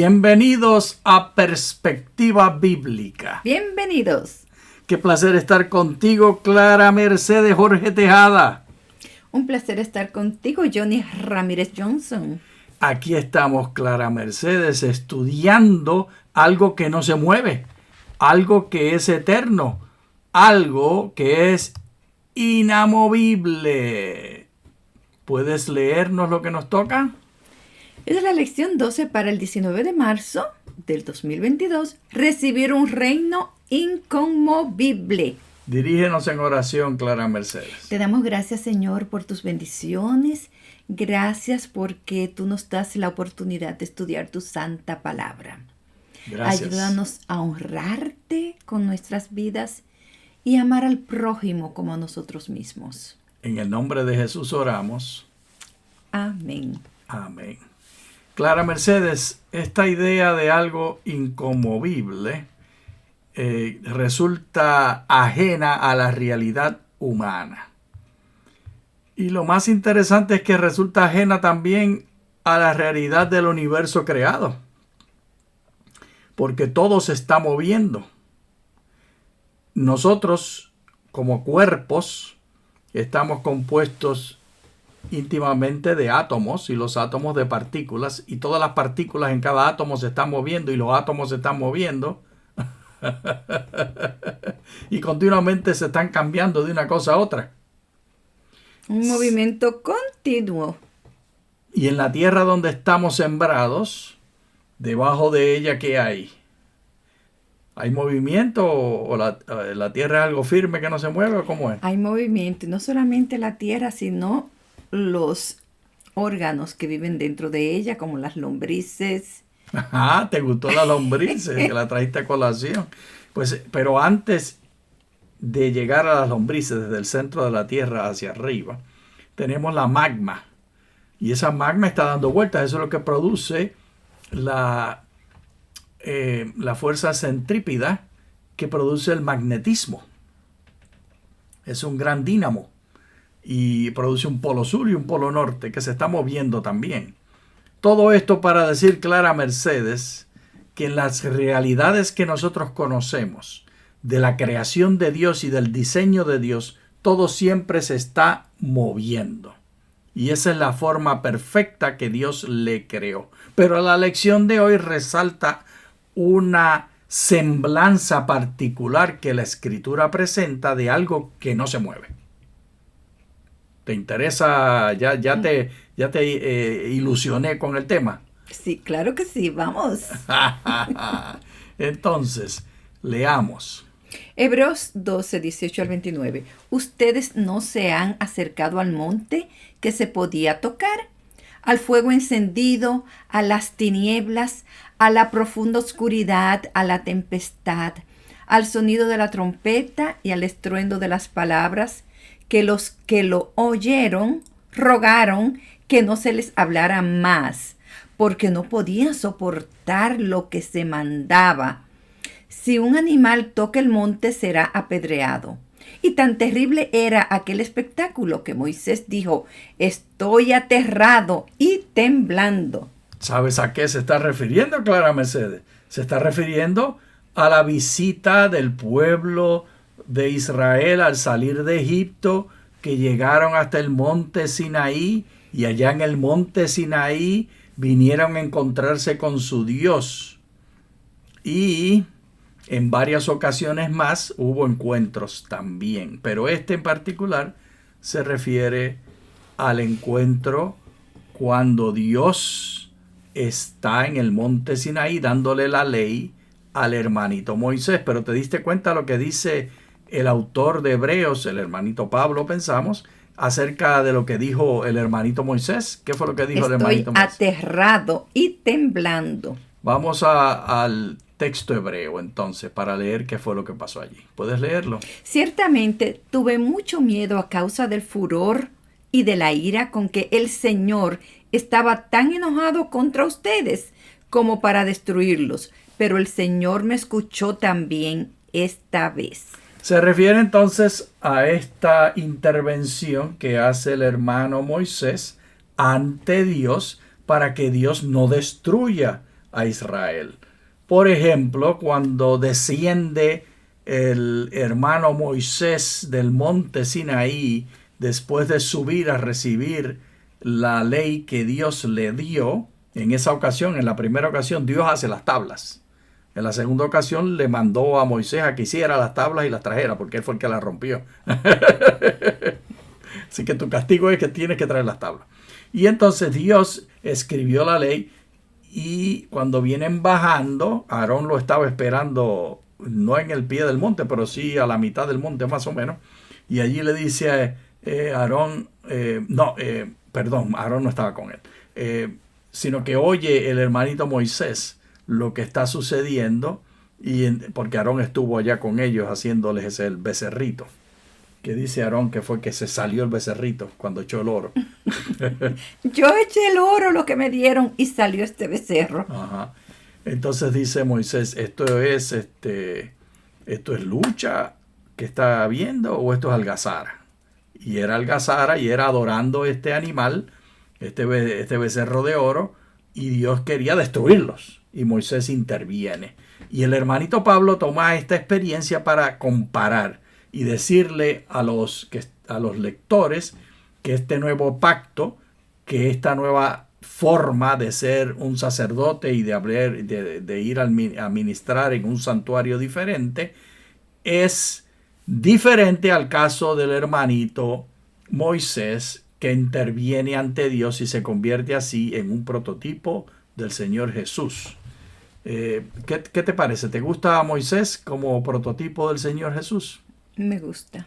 Bienvenidos a Perspectiva Bíblica. Bienvenidos. Qué placer estar contigo, Clara Mercedes Jorge Tejada. Un placer estar contigo, Johnny Ramírez Johnson. Aquí estamos, Clara Mercedes, estudiando algo que no se mueve, algo que es eterno, algo que es inamovible. ¿Puedes leernos lo que nos toca? Es la lección 12 para el 19 de marzo del 2022. Recibir un reino inconmovible. Dirígenos en oración, Clara Mercedes. Te damos gracias, Señor, por tus bendiciones. Gracias porque tú nos das la oportunidad de estudiar tu santa palabra. Gracias. Ayúdanos a honrarte con nuestras vidas y amar al prójimo como a nosotros mismos. En el nombre de Jesús oramos. Amén. Amén. Clara Mercedes, esta idea de algo inconmovible resulta ajena a la realidad humana. Y lo más interesante es que resulta ajena también a la realidad del universo creado. Porque todo se está moviendo. Nosotros, como cuerpos, estamos compuestos íntimamente de átomos y los átomos de partículas, y todas las partículas en cada átomo se están moviendo y los átomos se están moviendo y continuamente se están cambiando de una cosa a otra. Un movimiento continuo. Y en la tierra donde estamos sembrados, debajo de ella, ¿qué hay? ¿Hay movimiento o la tierra es algo firme que no se mueve o cómo es? Hay movimiento, y no solamente la tierra, sino los órganos que viven dentro de ella, como las lombrices. Ajá, ¿te gustó la lombrices que la trajiste a colación? Pues, pero antes de llegar a las lombrices, desde el centro de la Tierra hacia arriba, tenemos la magma. Y esa magma está dando vueltas. Eso es lo que produce la fuerza centrípeta que produce el magnetismo. Es un gran dínamo. Y produce un polo sur y un polo norte que se está moviendo también. Todo esto para decir, Clara Mercedes, que en las realidades que nosotros conocemos, de la creación de Dios y del diseño de Dios, todo siempre se está moviendo. Y esa es la forma perfecta que Dios le creó. Pero la lección de hoy resalta una semblanza particular que la Escritura presenta de algo que no se mueve. ¿Te interesa? Ya te ilusioné con el tema. Sí, claro que sí, vamos. Entonces, leamos. Hebreos 12, 18 al 29. Ustedes no se han acercado al monte que se podía tocar, al fuego encendido, a las tinieblas, a la profunda oscuridad, a la tempestad, al sonido de la trompeta y al estruendo de las palabras, que los que lo oyeron rogaron que no se les hablara más, porque no podían soportar lo que se mandaba. Si un animal toca el monte, será apedreado. Y tan terrible era aquel espectáculo que Moisés dijo: estoy aterrado y temblando. ¿Sabes a qué se está refiriendo, Clara Mercedes? Se está refiriendo a la visita del pueblo de Israel al salir de Egipto, que llegaron hasta el monte Sinaí, y allá en el monte Sinaí vinieron a encontrarse con su Dios. Y en varias ocasiones más hubo encuentros también. Pero este en particular se refiere al encuentro cuando Dios está en el monte Sinaí dándole la ley al hermanito Moisés. Pero ¿te diste cuenta lo que dice el autor de Hebreos, el hermanito Pablo, pensamos, acerca de lo que dijo el hermanito Moisés? ¿Qué fue lo que dijo el hermanito Moisés? Estoy aterrado y temblando. Vamos al texto hebreo entonces para leer qué fue lo que pasó allí. ¿Puedes leerlo? Ciertamente tuve mucho miedo a causa del furor y de la ira con que el Señor estaba tan enojado contra ustedes como para destruirlos. Pero el Señor me escuchó también esta vez. Se refiere entonces a esta intervención que hace el hermano Moisés ante Dios para que Dios no destruya a Israel. Por ejemplo, cuando desciende el hermano Moisés del monte Sinaí, después de subir a recibir la ley que Dios le dio, en esa ocasión, en la primera ocasión, Dios hace las tablas. En la segunda ocasión le mandó a Moisés a que hiciera las tablas y las trajera, porque él fue el que las rompió. Así que tu castigo es que tienes que traer las tablas. Y entonces Dios escribió la ley, y cuando vienen bajando, Aarón lo estaba esperando, no en el pie del monte, pero sí a la mitad del monte más o menos. Y allí le dice a Aarón, Aarón no estaba con él, sino que oye el hermanito Moisés lo que está sucediendo, porque Aarón estuvo allá con ellos haciéndoles el becerrito. Que dice Aarón que fue que se salió el becerrito cuando echó el oro. Yo eché el oro, lo que me dieron, y salió este becerro. Ajá. Entonces dice Moisés, ¿esto es lucha que está viendo o esto es algazara? Y era algazara y era adorando este animal, este becerro de oro, y Dios quería destruirlos. Y Moisés interviene. Y el hermanito Pablo toma esta experiencia para comparar y decirle a los lectores que este nuevo pacto, que esta nueva forma de ser un sacerdote y de ir a ministrar en un santuario diferente, es diferente al caso del hermanito Moisés, que interviene ante Dios y se convierte así en un prototipo del Señor Jesús. ¿Qué te parece? ¿Te gusta Moisés como prototipo del Señor Jesús? Me gusta.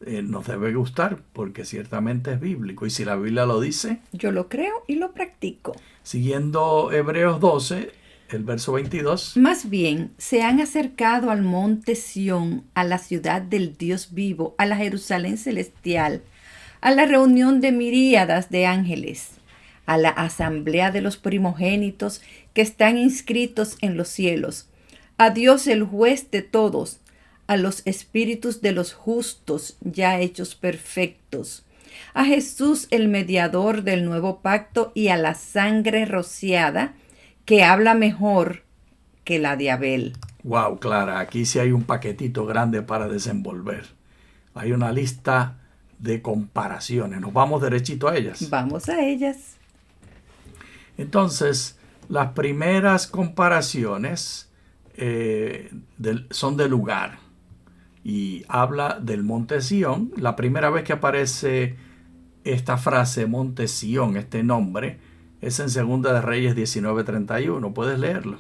Nos debe gustar porque ciertamente es bíblico, y si la Biblia lo dice, yo lo creo y lo practico. Siguiendo Hebreos 12, el verso 22. Más bien, se han acercado al monte Sión, a la ciudad del Dios vivo, a la Jerusalén celestial, a la reunión de miríadas de ángeles, a la asamblea de los primogénitos que están inscritos en los cielos, a Dios el juez de todos, a los espíritus de los justos ya hechos perfectos, a Jesús el mediador del nuevo pacto y a la sangre rociada que habla mejor que la de Abel. Wow, Clara, aquí sí hay un paquetito grande para desenvolver. Hay una lista de comparaciones. Nos vamos derechito a ellas. Vamos a ellas. Entonces, las primeras comparaciones son de lugar. Y habla del monte Sión. La primera vez que aparece esta frase, monte Sión, este nombre, es en Segunda de Reyes 19:31. ¿Puedes leerlo?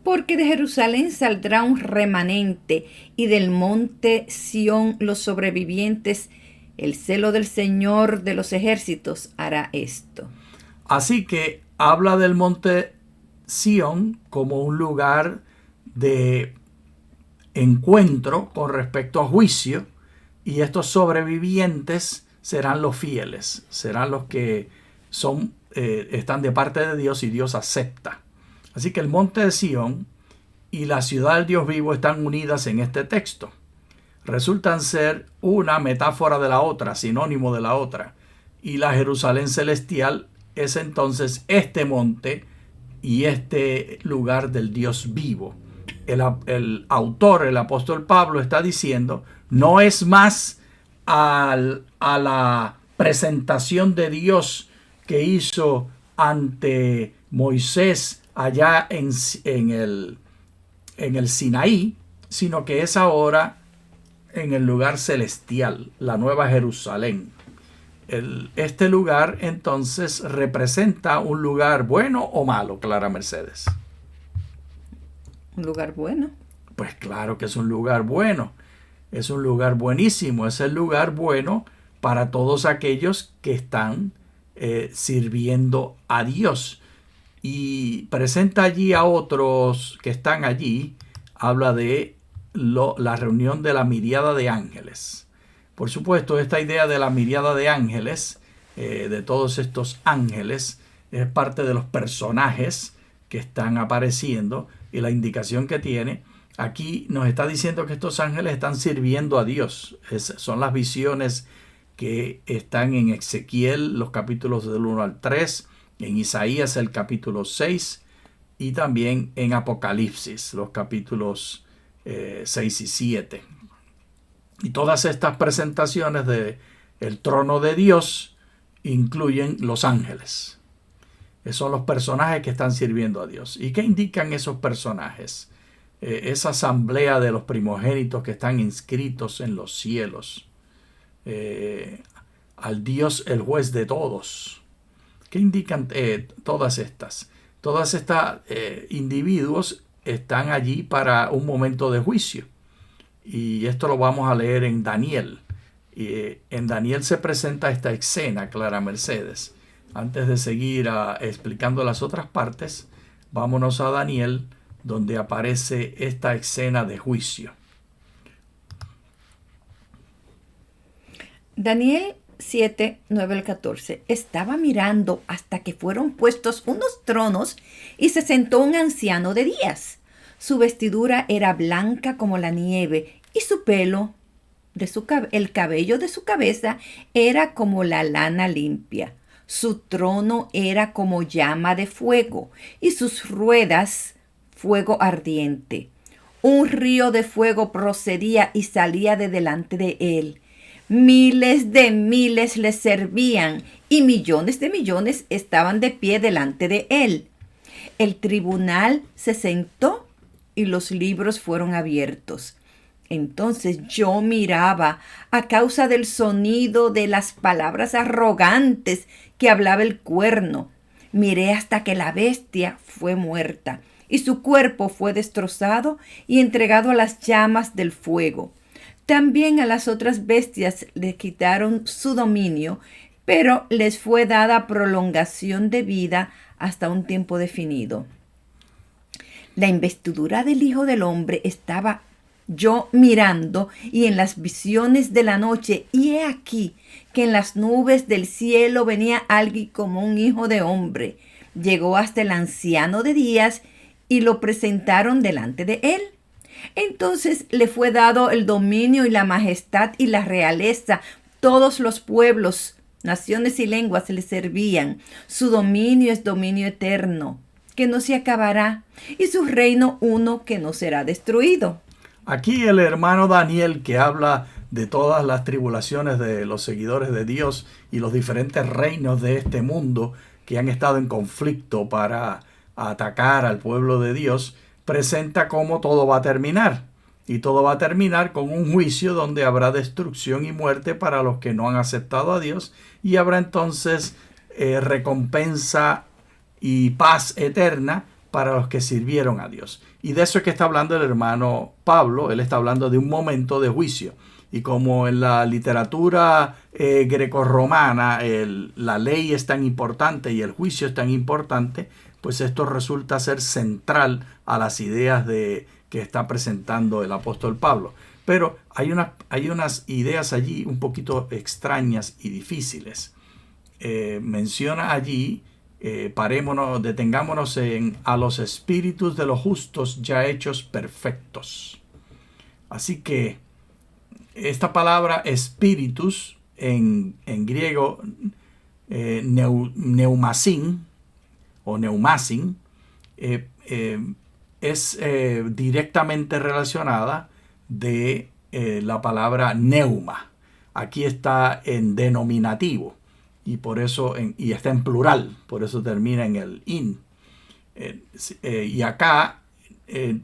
Porque de Jerusalén saldrá un remanente, y del monte Sión los sobrevivientes. El celo del Señor de los ejércitos hará esto. Así que habla del monte Sión como un lugar de encuentro con respecto a juicio, y estos sobrevivientes serán los fieles, serán los que están de parte de Dios y Dios acepta. Así que el monte de Sión y la ciudad del Dios vivo están unidas en este texto. Resultan ser una metáfora de la otra, sinónimo de la otra. Y la Jerusalén celestial es entonces este monte y este lugar del Dios vivo. El autor, el apóstol Pablo, está diciendo, no es más a la presentación de Dios que hizo ante Moisés allá en el Sinaí, sino que es ahora en el lugar celestial, la Nueva Jerusalén. Este lugar entonces representa un lugar bueno o malo, Clara Mercedes. Un lugar bueno. Pues claro que es un lugar bueno. Es un lugar buenísimo. Es el lugar bueno para todos aquellos que están sirviendo a Dios. Y presenta allí a otros que están allí. Habla de la reunión de la miríada de ángeles. Por supuesto, esta idea de la miríada de ángeles, de todos estos ángeles, es parte de los personajes que están apareciendo, y la indicación que tiene aquí nos está diciendo que estos ángeles están sirviendo a Dios. Son las visiones que están en Ezequiel, los capítulos del 1 al 3, en Isaías el capítulo 6, y también en Apocalipsis, los capítulos 6 y 7. Y todas estas presentaciones de el trono de Dios incluyen los ángeles. Esos son los personajes que están sirviendo a Dios. ¿Y qué indican esos personajes? Esa asamblea de los primogénitos que están inscritos en los cielos. Al Dios, el juez de todos. ¿Qué indican todas estas? Todas estas individuos están allí para un momento de juicio. Y esto lo vamos a leer en Daniel. En Daniel se presenta esta escena, Clara Mercedes. Antes de seguir explicando las otras partes, vámonos a Daniel, donde aparece esta escena de juicio. Daniel 7, 9 al 14. Estaba mirando hasta que fueron puestos unos tronos y se sentó un anciano de días. Su vestidura era blanca como la nieve y su pelo, el cabello de su cabeza era como la lana limpia. Su trono era como llama de fuego y sus ruedas fuego ardiente. Un río de fuego procedía y salía de delante de él. Miles de miles le servían y millones de millones estaban de pie delante de él. El tribunal se sentó y los libros fueron abiertos. Entonces yo miraba a causa del sonido de las palabras arrogantes que hablaba el cuerno. Miré hasta que la bestia fue muerta y su cuerpo fue destrozado y entregado a las llamas del fuego. También a las otras bestias les quitaron su dominio, pero les fue dada prolongación de vida hasta un tiempo definido. La investidura del Hijo del Hombre estaba yo mirando y en las visiones de la noche, y he aquí que en las nubes del cielo venía alguien como un hijo de hombre. Llegó hasta el anciano de días y lo presentaron delante de él. Entonces le fue dado el dominio y la majestad y la realeza. Todos los pueblos, naciones y lenguas le servían. Su dominio es dominio eterno, que no se acabará, y su reino uno que no será destruido. Aquí el hermano Daniel, que habla de todas las tribulaciones de los seguidores de Dios y los diferentes reinos de este mundo que han estado en conflicto para atacar al pueblo de Dios, presenta cómo todo va a terminar. Y todo va a terminar con un juicio donde habrá destrucción y muerte para los que no han aceptado a Dios, y habrá entonces recompensa y paz eterna para los que sirvieron a Dios. Y de eso es que está hablando el hermano Pablo. Él está hablando de un momento de juicio. Y como en la literatura grecorromana la ley es tan importante y el juicio es tan importante, pues esto resulta ser central a las ideas que está presentando el apóstol Pablo. Pero hay unas ideas allí un poquito extrañas y difíciles. Menciona allí, detengámonos a los espíritus de los justos ya hechos perfectos. Así que esta palabra espíritus en griego, neumasin o neumasin, es directamente relacionada de la palabra neuma. Aquí está en denominativo y por eso y está en plural, por eso termina en el in. Y acá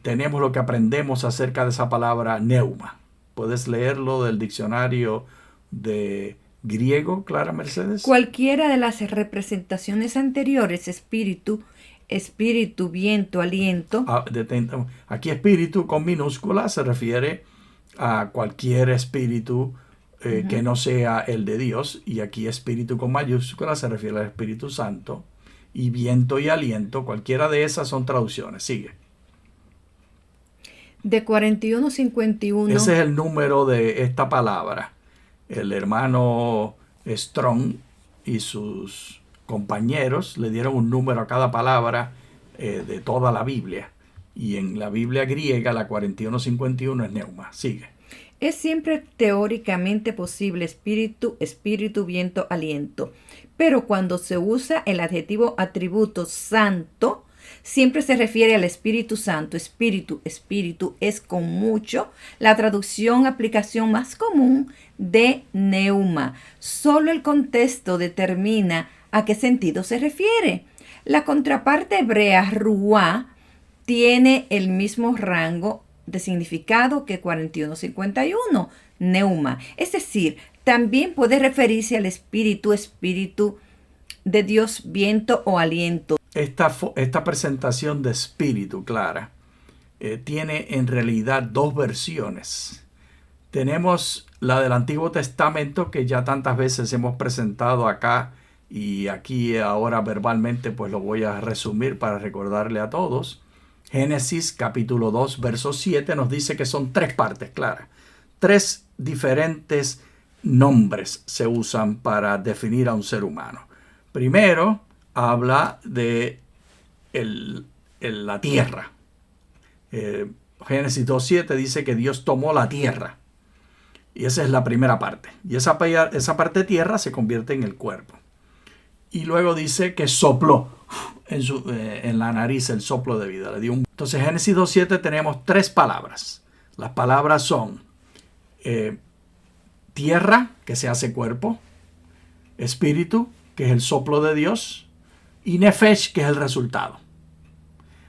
tenemos lo que aprendemos acerca de esa palabra neuma. ¿Puedes leerlo del diccionario de griego, Clara Mercedes? Cualquiera de las representaciones anteriores, espíritu, viento, aliento. Aquí espíritu con minúscula se refiere a cualquier espíritu que no sea el de Dios, y aquí espíritu con mayúscula se refiere al Espíritu Santo, y viento y aliento, cualquiera de esas son traducciones. Sigue. De 41-51. Ese es el número de esta palabra. El hermano Strong y sus compañeros le dieron un número a cada palabra de toda la Biblia. Y en la Biblia griega, la 41-51 es neuma. Sigue. Es siempre teóricamente posible espíritu, viento, aliento. Pero cuando se usa el adjetivo atributo santo, siempre se refiere al Espíritu Santo. Espíritu, espíritu es con mucho la aplicación más común de neuma. Solo el contexto determina a qué sentido se refiere. La contraparte hebrea, ruá, tiene el mismo rango de significado que 4151, neuma. Es decir, también puede referirse al espíritu, espíritu de Dios, viento o aliento. Esta presentación de espíritu, Clara, tiene en realidad dos versiones. Tenemos la del Antiguo Testamento, que ya tantas veces hemos presentado acá, y aquí ahora verbalmente pues lo voy a resumir para recordarle a todos. Génesis capítulo 2, verso 7 nos dice que son tres partes, Clara. Tres diferentes nombres se usan para definir a un ser humano. Primero, habla de la tierra. Génesis 2.7 dice que Dios tomó la tierra. Y esa es la primera parte. Y esa parte de tierra se convierte en el cuerpo. Y luego dice que sopló en la nariz el soplo de vida. Entonces, Génesis 2.7 tenemos tres palabras. Las palabras son tierra, que se hace cuerpo, espíritu, que es el soplo de Dios, y nefesh, que es el resultado.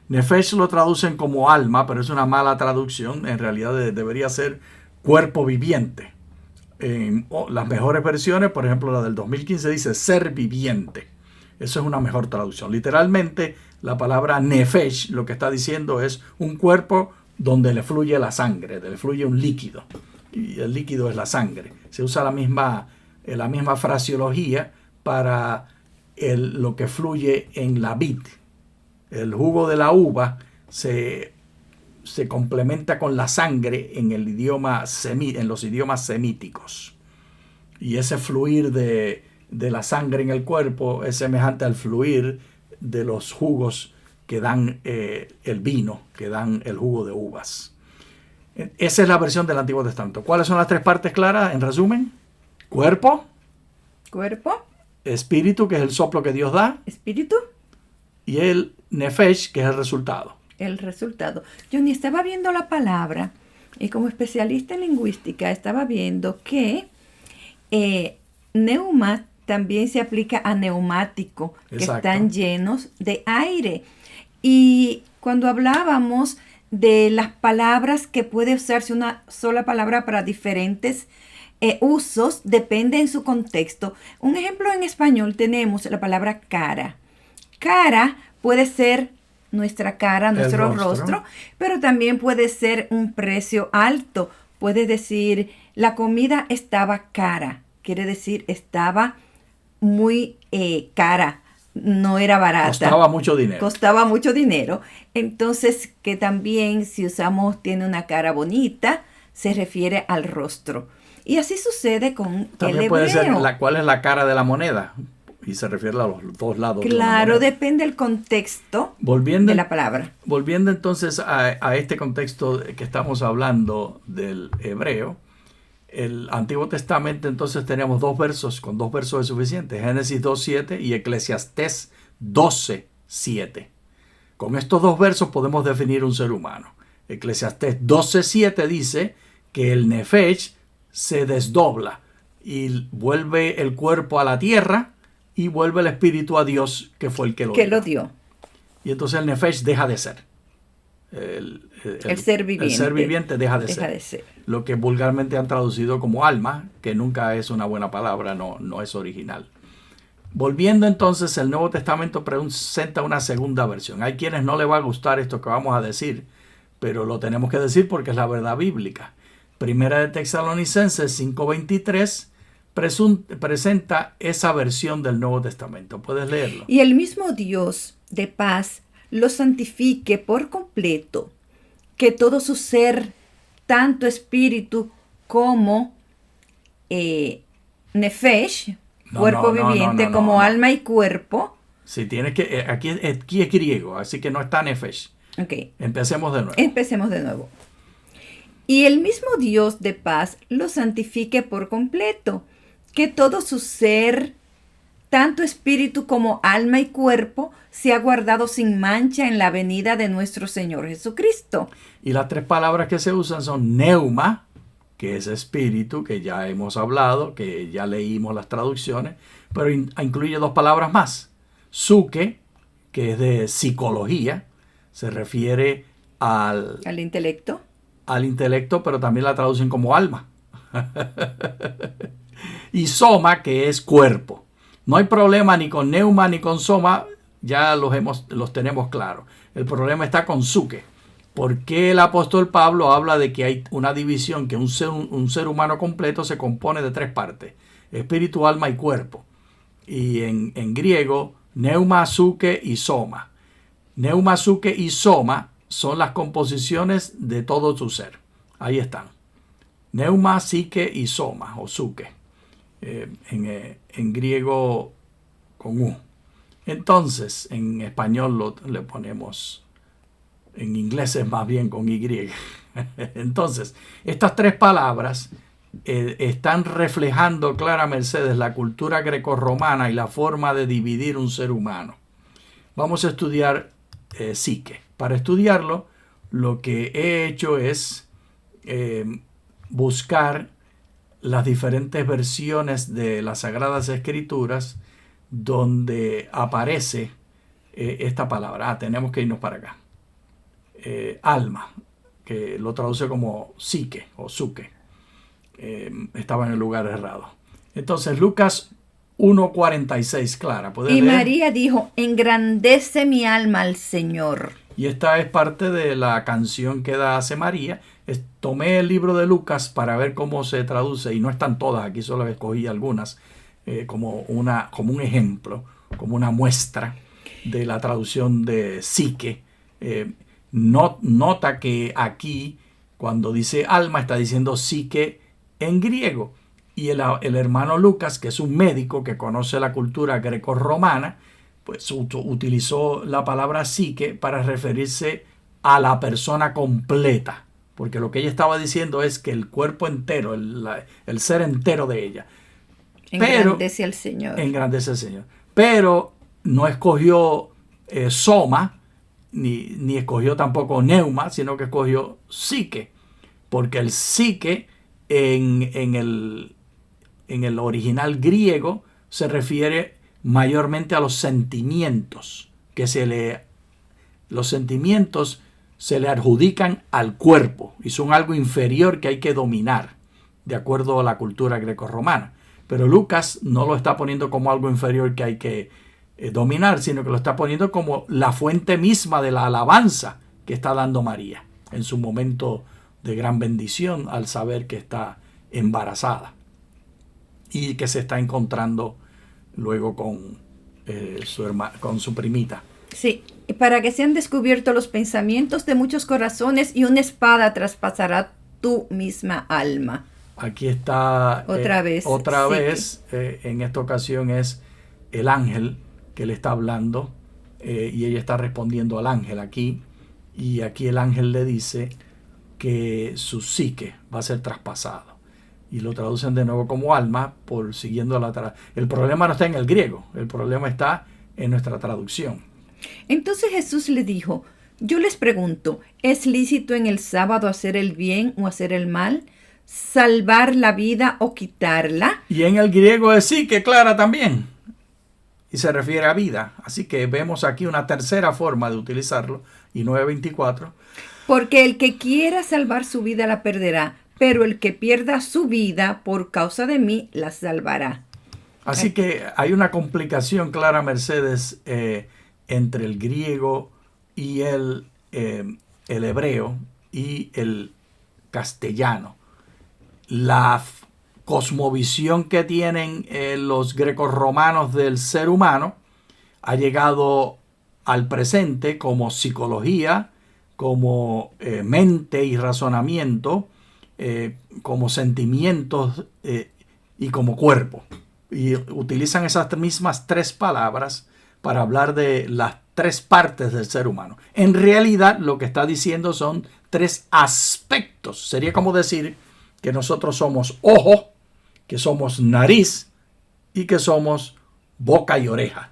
Nefesh lo traducen como alma, pero es una mala traducción. En realidad debería ser cuerpo viviente. Las mejores versiones, por ejemplo la del 2015, dice ser viviente. Eso es una mejor traducción. Literalmente, la palabra nefesh lo que está diciendo es un cuerpo donde le fluye la sangre, le fluye un líquido. Y el líquido es la sangre. Se usa la misma fraseología para lo que fluye en la vid. El jugo de la uva se complementa con la sangre en los idiomas semíticos. Y ese fluir de la sangre en el cuerpo es semejante al fluir de los jugos que dan el vino, que dan el jugo de uvas. Esa es la versión del Antiguo Testamento. ¿Cuáles son las tres partes, Clara? En resumen, cuerpo, espíritu, que es el soplo que Dios da, espíritu, y el nefesh, que es el resultado. El resultado. Yo ni estaba viendo la palabra, y como especialista en lingüística estaba viendo que neuma también se aplica a neumático, que Exacto. están llenos de aire. Y cuando hablábamos de las palabras que puede usarse una sola palabra para diferentes usos, depende en su contexto. Un ejemplo en español tenemos la palabra cara. Cara puede ser nuestra cara, nuestro rostro, pero también puede ser un precio alto. Puede decir, la comida estaba cara. Quiere decir, estaba muy cara. No era barata. Costaba mucho dinero. Entonces, que también si usamos tiene una cara bonita, se refiere al rostro. Y así sucede con también el hebreo. Puede ser cuál es la cara de la moneda. Y se refiere a los dos lados. Claro, depende del contexto de la palabra. Volviendo entonces a este contexto que estamos hablando del hebreo, el Antiguo Testamento entonces tenemos dos versos, con dos versos es suficiente. Génesis 2.7 y Eclesiastés 12.7. Con estos dos versos podemos definir un ser humano. Eclesiastés 12.7 dice que el nefesh se desdobla y vuelve el cuerpo a la tierra, y vuelve el espíritu a Dios, que fue el que lo dio. Y entonces el nefesh deja de ser. El ser viviente. El ser viviente deja de ser. Lo que vulgarmente han traducido como alma, que nunca es una buena palabra, no es original. Volviendo entonces, el Nuevo Testamento presenta una segunda versión. Hay quienes no les va a gustar esto que vamos a decir, pero lo tenemos que decir porque es la verdad bíblica. Primera de Tesalonicenses 5.23 presenta esa versión del Nuevo Testamento. ¿Puedes leerlo? Y el mismo Dios de paz lo santifique por completo, que todo su ser, tanto espíritu como nefesh, cuerpo viviente, como alma y cuerpo. Sí, tienes que aquí es griego, así que no está nefesh. Okay. Empecemos de nuevo. Y el mismo Dios de paz lo santifique por completo, que todo su ser, tanto espíritu como alma y cuerpo se ha guardado sin mancha en la venida de nuestro Señor Jesucristo. Y las tres palabras que se usan son neuma, que es espíritu, que ya hemos hablado, que ya leímos las traducciones, pero incluye dos palabras más. Psuke, que es de psicología, se refiere al intelecto. Al intelecto, pero también la traducen como alma. Y soma, que es cuerpo. No hay problema ni con neuma ni con soma, ya los tenemos claros. El problema está con psuke. ¿Por qué el apóstol Pablo habla de que hay una división, que un ser humano completo se compone de tres partes? Espíritu, alma y cuerpo. Y en griego, neuma, psuke y soma. Neuma, psuke y soma son las composiciones de todo tu ser. Ahí están. Neuma, psique y soma, o psuke. En griego con U. Entonces, en español le ponemos, en inglés es más bien con Y. Entonces, estas tres palabras están reflejando Clara Mercedes la cultura grecorromana y la forma de dividir un ser humano. Vamos a estudiar psique. Para estudiarlo, lo que he hecho es buscar las diferentes versiones de las Sagradas Escrituras donde aparece esta palabra. Tenemos que irnos para acá. Alma, que lo traduce como psique o suke. Estaba en el lugar errado. Entonces, Lucas 1:46, Clara. Y María dijo, engrandece mi alma al Señor. Y esta es parte de la canción que hace María. Tomé el libro de Lucas para ver cómo se traduce, y no están todas, aquí solo escogí algunas, como un ejemplo, como una muestra de la traducción de psique. Nota que aquí, cuando dice alma, está diciendo psique en griego. Y el hermano Lucas, que es un médico que conoce la cultura grecorromana, pues utilizó la palabra psique para referirse a la persona completa. Porque lo que ella estaba diciendo es que el cuerpo entero, el ser entero de ella. Engrandece al Señor. Engrandece al Señor. Pero no escogió soma, ni escogió tampoco neuma, sino que escogió psique. Porque el psique en el original griego se refiere mayormente a los sentimientos, los sentimientos se le adjudican al cuerpo y son algo inferior que hay que dominar, de acuerdo a la cultura grecorromana. Pero Lucas no lo está poniendo como algo inferior que hay que dominar, sino que lo está poniendo como la fuente misma de la alabanza que está dando María en su momento de gran bendición al saber que está embarazada y que se está encontrando luego con su primita. Sí, para que sean descubiertos los pensamientos de muchos corazones y una espada traspasará tu misma alma. Aquí está otra vez, en esta ocasión es el ángel que le está hablando y ella está respondiendo al ángel aquí, y aquí el ángel le dice que su psique va a ser traspasado. Y lo traducen de nuevo como alma, siguiendo el problema no está en el griego, el problema está en nuestra traducción. Entonces Jesús le dijo, yo les pregunto, ¿es lícito en el sábado hacer el bien o hacer el mal? ¿Salvar la vida o quitarla? Y en el griego es psique, Clara, también. Y se refiere a vida. Así que vemos aquí una tercera forma de utilizarlo. Y 9:24. Porque el que quiera salvar su vida la perderá, pero el que pierda su vida por causa de mí la salvará. Así que hay una complicación, Clara Mercedes, entre el griego y el hebreo y el castellano. La cosmovisión que tienen los grecorromanos del ser humano ha llegado al presente como psicología, como mente y razonamiento, como sentimientos y como cuerpo. Y utilizan esas mismas tres palabras para hablar de las tres partes del ser humano. En realidad lo que está diciendo son tres aspectos. Sería como decir que nosotros somos ojo, que somos nariz y que somos boca y oreja.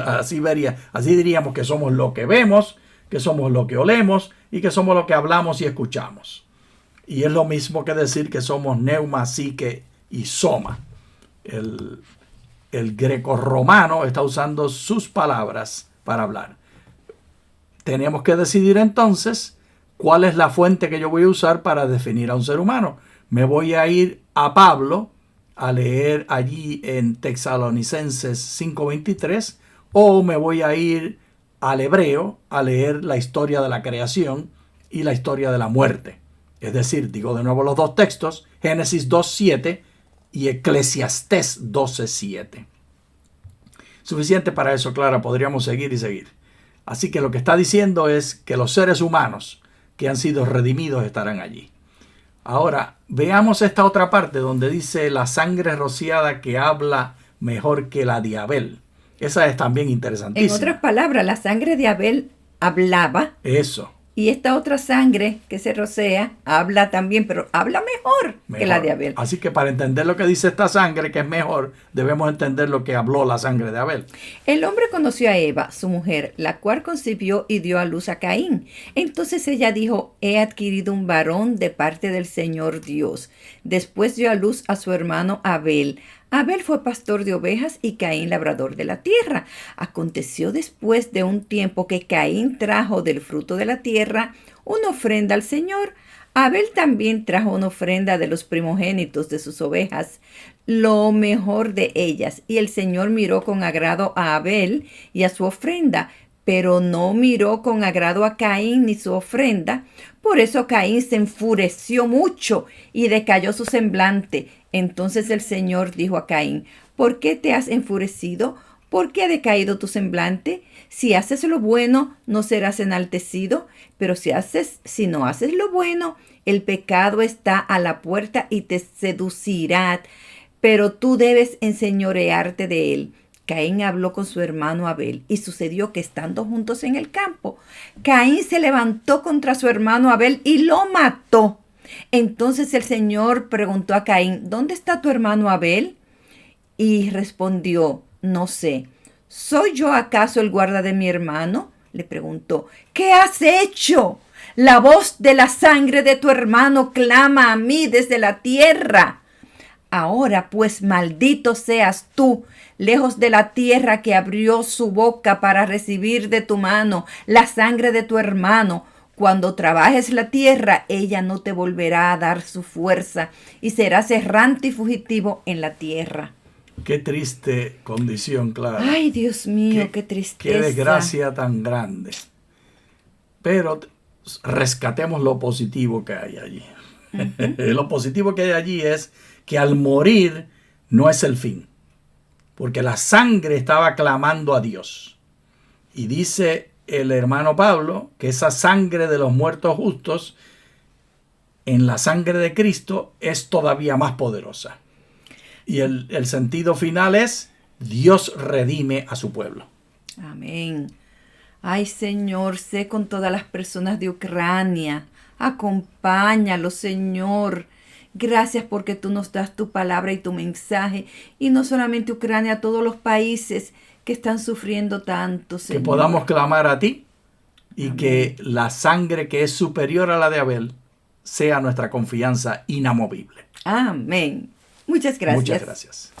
Así diríamos que somos lo que vemos, que somos lo que olemos y que somos lo que hablamos y escuchamos. Y es lo mismo que decir que somos neuma, psique y soma. El greco-romano está usando sus palabras para hablar. Tenemos que decidir entonces cuál es la fuente que yo voy a usar para definir a un ser humano. Me voy a ir a Pablo a leer allí en Tesalonicenses 5:23, o me voy a ir al hebreo a leer la historia de la creación y la historia de la muerte. Es decir, digo de nuevo los dos textos, Génesis 2:7 y Eclesiastés 12:7. Suficiente para eso, Clara, podríamos seguir y seguir. Así que lo que está diciendo es que los seres humanos que han sido redimidos estarán allí. Ahora, veamos esta otra parte donde dice la sangre rociada que habla mejor que la de Abel. Esa es también interesantísima. En otras palabras, la sangre de Abel hablaba. Eso. Y esta otra sangre que se rocea habla también, pero habla mejor que la de Abel. Así que para entender lo que dice esta sangre, que es mejor, debemos entender lo que habló la sangre de Abel. El hombre conoció a Eva, su mujer, la cual concibió y dio a luz a Caín. Entonces ella dijo, he adquirido un varón de parte del Señor Dios. Después dio a luz a su hermano Abel. Abel fue pastor de ovejas y Caín labrador de la tierra. Aconteció después de un tiempo que Caín trajo del fruto de la tierra una ofrenda al Señor. Abel también trajo una ofrenda de los primogénitos de sus ovejas, lo mejor de ellas. Y el Señor miró con agrado a Abel y a su ofrenda, pero no miró con agrado a Caín ni su ofrenda. Por eso Caín se enfureció mucho y decayó su semblante. Entonces el Señor dijo a Caín, ¿por qué te has enfurecido? ¿Por qué ha decaído tu semblante? Si haces lo bueno, no serás enaltecido, pero si no haces lo bueno, el pecado está a la puerta y te seducirá, pero tú debes enseñorearte de él. Caín habló con su hermano Abel, y sucedió que estando juntos en el campo, Caín se levantó contra su hermano Abel y lo mató. Entonces el Señor preguntó a Caín, ¿dónde está tu hermano Abel? Y respondió, no sé. ¿Soy yo acaso el guarda de mi hermano? Le preguntó, ¿qué has hecho? La voz de la sangre de tu hermano clama a mí desde la tierra. Ahora pues maldito seas tú, lejos de la tierra que abrió su boca para recibir de tu mano la sangre de tu hermano. Cuando trabajes la tierra, ella no te volverá a dar su fuerza y serás errante y fugitivo en la tierra. Qué triste condición, Clara. Ay, Dios mío, qué tristeza. Qué desgracia tan grande. Pero rescatemos lo positivo que hay allí. Uh-huh. Lo positivo que hay allí es que al morir no es el fin. Porque la sangre estaba clamando a Dios. Y dice el hermano Pablo que esa sangre de los muertos justos en la sangre de Cristo es todavía más poderosa. Y el sentido final es Dios redime a su pueblo. Amén. Ay, Señor, sé con todas las personas de Ucrania. Acompáñalos, Señor. Gracias porque tú nos das tu palabra y tu mensaje. Y no solamente Ucrania, todos los países que están sufriendo tanto, Señor. Que podamos clamar a ti y Amén. Que la sangre que es superior a la de Abel sea nuestra confianza inamovible. Amén. Muchas gracias. Muchas gracias.